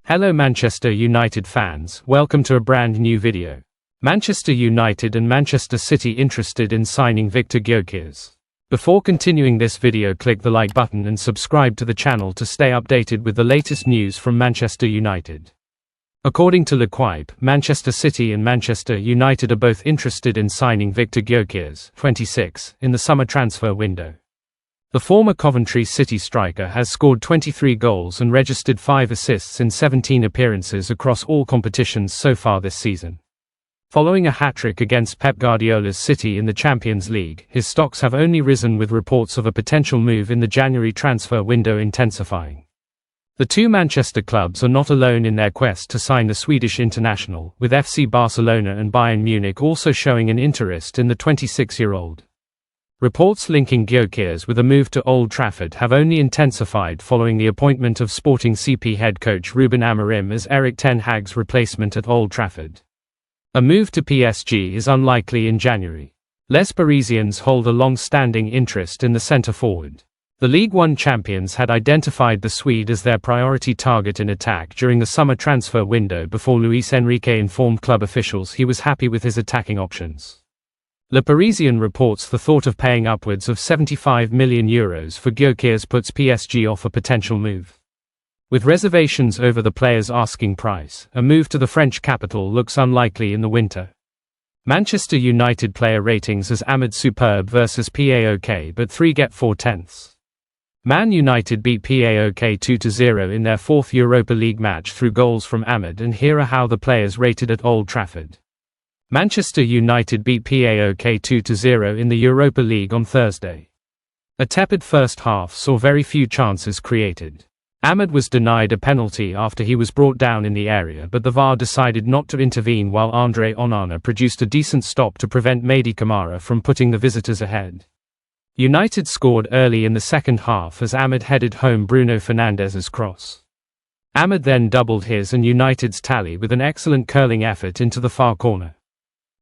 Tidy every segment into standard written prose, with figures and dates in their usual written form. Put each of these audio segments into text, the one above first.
Hello Manchester United fans, welcome to a brand new video. Manchester United and Manchester City interested in signing Viktor Gyökeres. Before continuing this video, click the like button and subscribe to the channel to stay updated with the latest news from Manchester United. According to L'Equipe, Manchester City and Manchester United are both interested in signing Viktor Gyökeres, 26, in the summer transfer window. The former Coventry City striker has scored 23 goals and registered 5 assists in 17 appearances across all competitions so far this season. Following a hat-trick against Pep Guardiola's City in the Champions League, his stocks have only risen, with reports of a potential move in the January transfer window intensifying. The two Manchester clubs are not alone in their quest to sign the Swedish international, with FC Barcelona and Bayern Munich also showing an interest in the 26-year-old. Reports linking Gyökeres with a move to Old Trafford have only intensified following the appointment of Sporting CP head coach Ruben Amorim as Erik ten Hag's replacement at Old Trafford. A move to PSG is unlikely in January. Les Parisiens hold a long-standing interest in the centre-forward. The League One champions had identified the Swede as their priority target in attack during the summer transfer window before Luis Enrique informed club officials he was happy with his attacking options. Le Parisien reports the thought of paying upwards of €75 million for Gyökeres puts PSG off a potential move. With reservations over the player's asking price, a move to the French capital looks unlikely in the winter. Manchester United player ratings as AMORIM superb versus PAOK, but 3 get 4/10. Man United beat PAOK 2-0 in their fourth Europa League match through goals from AMORIM, and here are how the players rated at Old Trafford. Manchester United beat PAOK 2-0 in the Europa League on Thursday. A tepid first half saw very few chances created. AMORIM was denied a penalty after he was brought down in the area, but the VAR decided not to intervene, while Andre Onana produced a decent stop to prevent Mady Camara from putting the visitors ahead. United scored early in the second half as AMORIM headed home Bruno Fernandes's cross. AMORIM then doubled his and United's tally with an excellent curling effort into the far corner.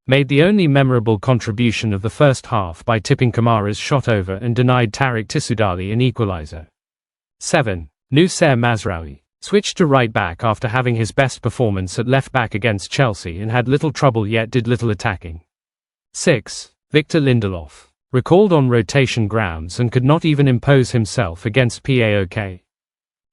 Made the only memorable contribution of the first half by tipping Kamara's shot over and denied Tarek Tissoudali an equaliser. 7. Noussair Mazraoui switched to right back after having his best performance at left back against Chelsea and had little trouble yet did little attacking. 6. Victor Lindelof recalled on rotation grounds and could not even impose himself against PAOK.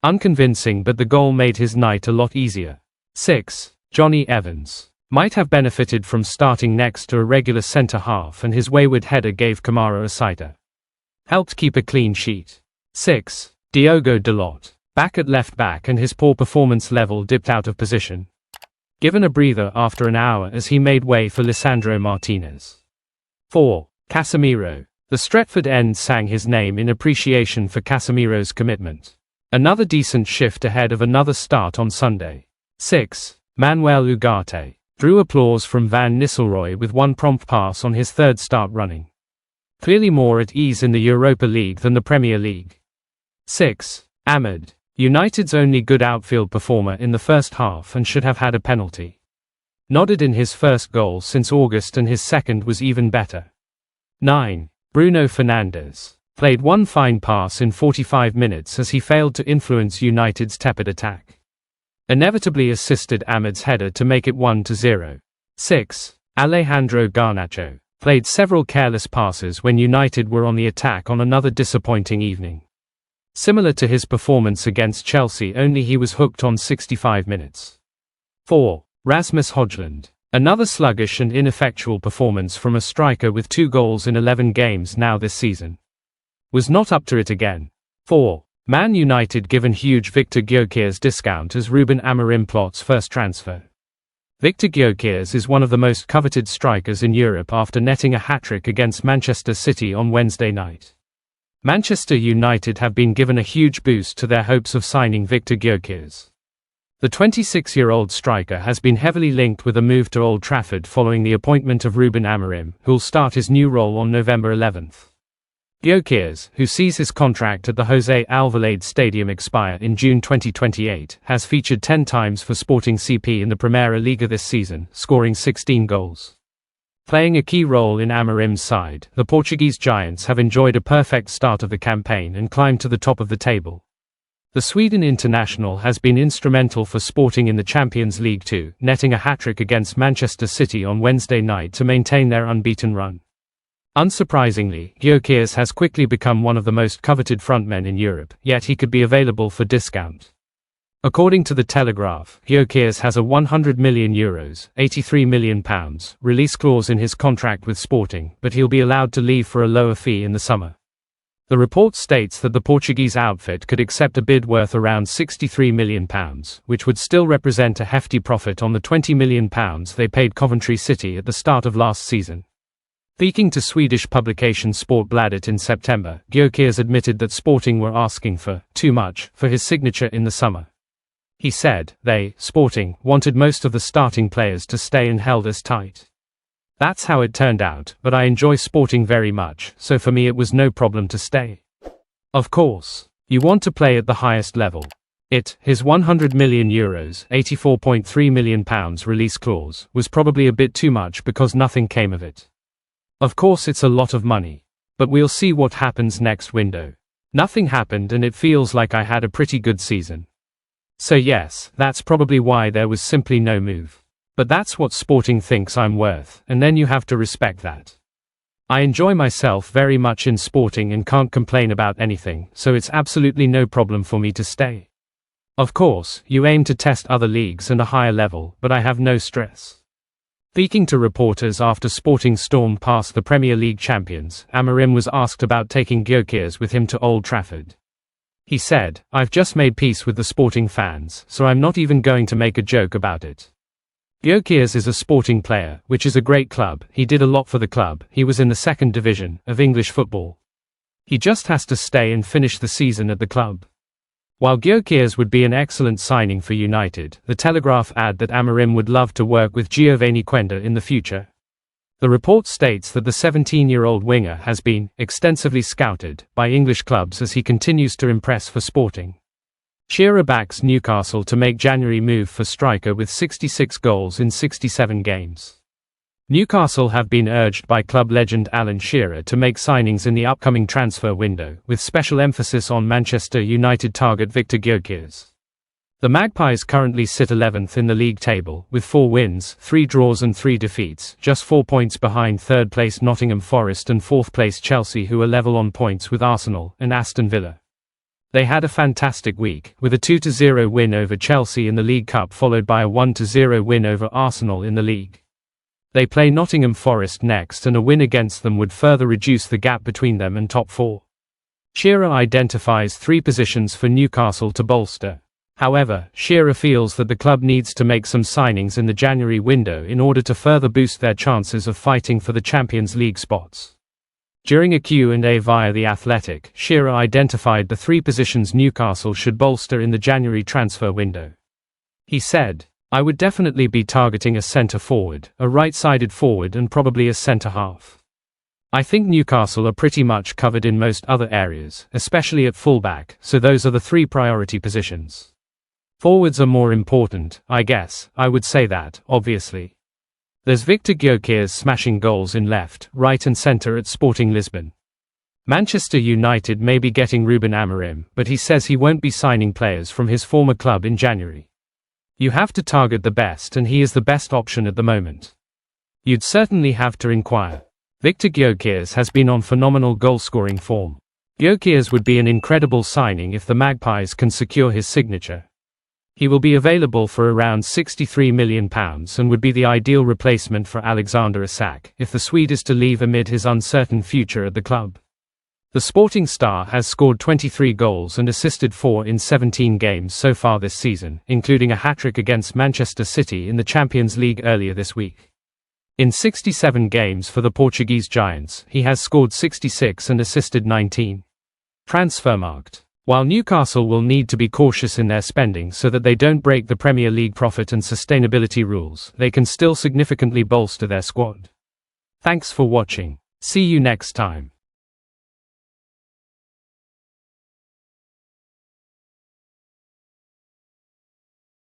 Unconvincing, but the goal made his night a lot easier. 6. Johnny Evans might have benefited from starting next to a regular centre-half, and his wayward header gave Kamara a sighter. Helped keep a clean sheet. 6. Diogo Dalot, back at left-back, and his poor performance level dipped out of position. Given a breather after an hour as he made way for Lisandro Martinez. 4. Casemiro. The Stretford end sang his name in appreciation for Casemiro's commitment. Another decent shift ahead of another start on Sunday. 6. Manuel Ugarte drew applause from Van Nistelrooy with one prompt pass on his third start running. Clearly more at ease in the Europa League than the Premier League. 6. AMORIM, United's only good outfield performer in the first half and should have had a penalty. Nodded in his first goal since August, and his second was even better. 9. Bruno Fernandes played one fine pass in 45 minutes as he failed to influence United's tepid attack. Inevitably assisted AMORIM's header to make it 1-0. 6. Alejandro Garnacho played several careless passes when United were on the attack on another disappointing evening. Similar to his performance against Chelsea, only he was hooked on 65 minutes. 4. Rasmus Højlund. Another sluggish and ineffectual performance from a striker with 2 goals in 11 games now this season. Was not up to it again. 4. Man United given huge Viktor Gyökeres discount as Ruben Amorim plots first transfer. Viktor Gyökeres is one of the most coveted strikers in Europe after netting a hat-trick against Manchester City on Wednesday night. Manchester United have been given a huge boost to their hopes of signing Viktor Gyökeres. The 26-year-old striker has been heavily linked with a move to Old Trafford following the appointment of Ruben Amorim, who'll start his new role on November 11th. Gyökeres, who sees his contract at the José Alvalade Stadium expire in June 2028, has featured 10 times for Sporting CP in the Primera Liga this season, scoring 16 goals. Playing a key role in Amorim's side, the Portuguese Giants have enjoyed a perfect start of the campaign and climbed to the top of the table. The Sweden international has been instrumental for Sporting in the Champions League too, netting a hat-trick against Manchester City on Wednesday night to maintain their unbeaten run. Unsurprisingly, Gyökeres has quickly become one of the most coveted frontmen in Europe, yet he could be available for discount. According to The Telegraph, Gyökeres has a €100 million, £83 million, release clause in his contract with Sporting, but he'll be allowed to leave for a lower fee in the summer. The report states that the Portuguese outfit could accept a bid worth around £63 million, which would still represent a hefty profit on the £20 million they paid Coventry City at the start of last season. Speaking to Swedish publication Sportbladet in September, Gyökeres admitted that Sporting were asking for too much for his signature in the summer. He said, Sporting, wanted most of the starting players to stay and held us tight. That's how it turned out, but I enjoy Sporting very much, so for me it was no problem to stay. Of course, you want to play at the highest level. His €100 million, £84.3 million release clause, was probably a bit too much because nothing came of it. Of course it's a lot of money. But we'll see what happens next window. Nothing happened and it feels like I had a pretty good season. So yes, that's probably why there was simply no move. But that's what Sporting thinks I'm worth, and then you have to respect that. I enjoy myself very much in Sporting and can't complain about anything, so it's absolutely no problem for me to stay. Of course, you aim to test other leagues and a higher level, but I have no stress. Speaking to reporters after Sporting stormed past the Premier League champions, AMORIM was asked about taking Gyökeres with him to Old Trafford. He said, "I've just made peace with the Sporting fans, so I'm not even going to make a joke about it. Gyökeres is a Sporting player, which is a great club. He did a lot for the club. He was in the second division of English football. He just has to stay and finish the season at the club." While Gyökeres would be an excellent signing for United, the Telegraph add that AMORIM would love to work with Giovanni Quenda in the future. The report states that the 17-year-old winger has been extensively scouted by English clubs as he continues to impress for Sporting. Shearer backs Newcastle to make January move for striker with 66 goals in 67 games. Newcastle have been urged by club legend Alan Shearer to make signings in the upcoming transfer window, with special emphasis on Manchester United target Viktor Gyökeres. The Magpies currently sit 11th in the league table, with 4 wins, 3 draws and 3 defeats, just 4 points behind third-place Nottingham Forest and 4th-place Chelsea, who are level on points with Arsenal and Aston Villa. They had a fantastic week, with a 2-0 win over Chelsea in the League Cup followed by a 1-0 win over Arsenal in the league. They play Nottingham Forest next, and a win against them would further reduce the gap between them and top 4. Shearer identifies 3 positions for Newcastle to bolster. However, Shearer feels that the club needs to make some signings in the January window in order to further boost their chances of fighting for the Champions League spots. During a Q&A via The Athletic, Shearer identified the 3 positions Newcastle should bolster in the January transfer window. He said, "I would definitely be targeting a centre-forward, a right-sided forward and probably a centre-half. I think Newcastle are pretty much covered in most other areas, especially at fullback, so those are the 3 priority positions. Forwards are more important, I guess, I would say that, obviously. There's Viktor Gyökeres smashing goals in left, right and centre at Sporting Lisbon. Manchester United may be getting Ruben Amorim, but he says he won't be signing players from his former club in January. You have to target the best, and he is the best option at the moment. You'd certainly have to inquire. Viktor Gyökeres has been on phenomenal goal-scoring form. Gyökeres would be an incredible signing if the Magpies can secure his signature. He will be available for around £63 million and would be the ideal replacement for Alexander Isak if the Swede is to leave amid his uncertain future at the club. The Sporting star has scored 23 goals and assisted 4 in 17 games so far this season, including a hat-trick against Manchester City in the Champions League earlier this week. In 67 games for the Portuguese Giants, he has scored 66 and assisted 19. Transfermarkt. While Newcastle will need to be cautious in their spending so that they don't break the Premier League profit and sustainability rules, they can still significantly bolster their squad. Thanks for watching. See you next time.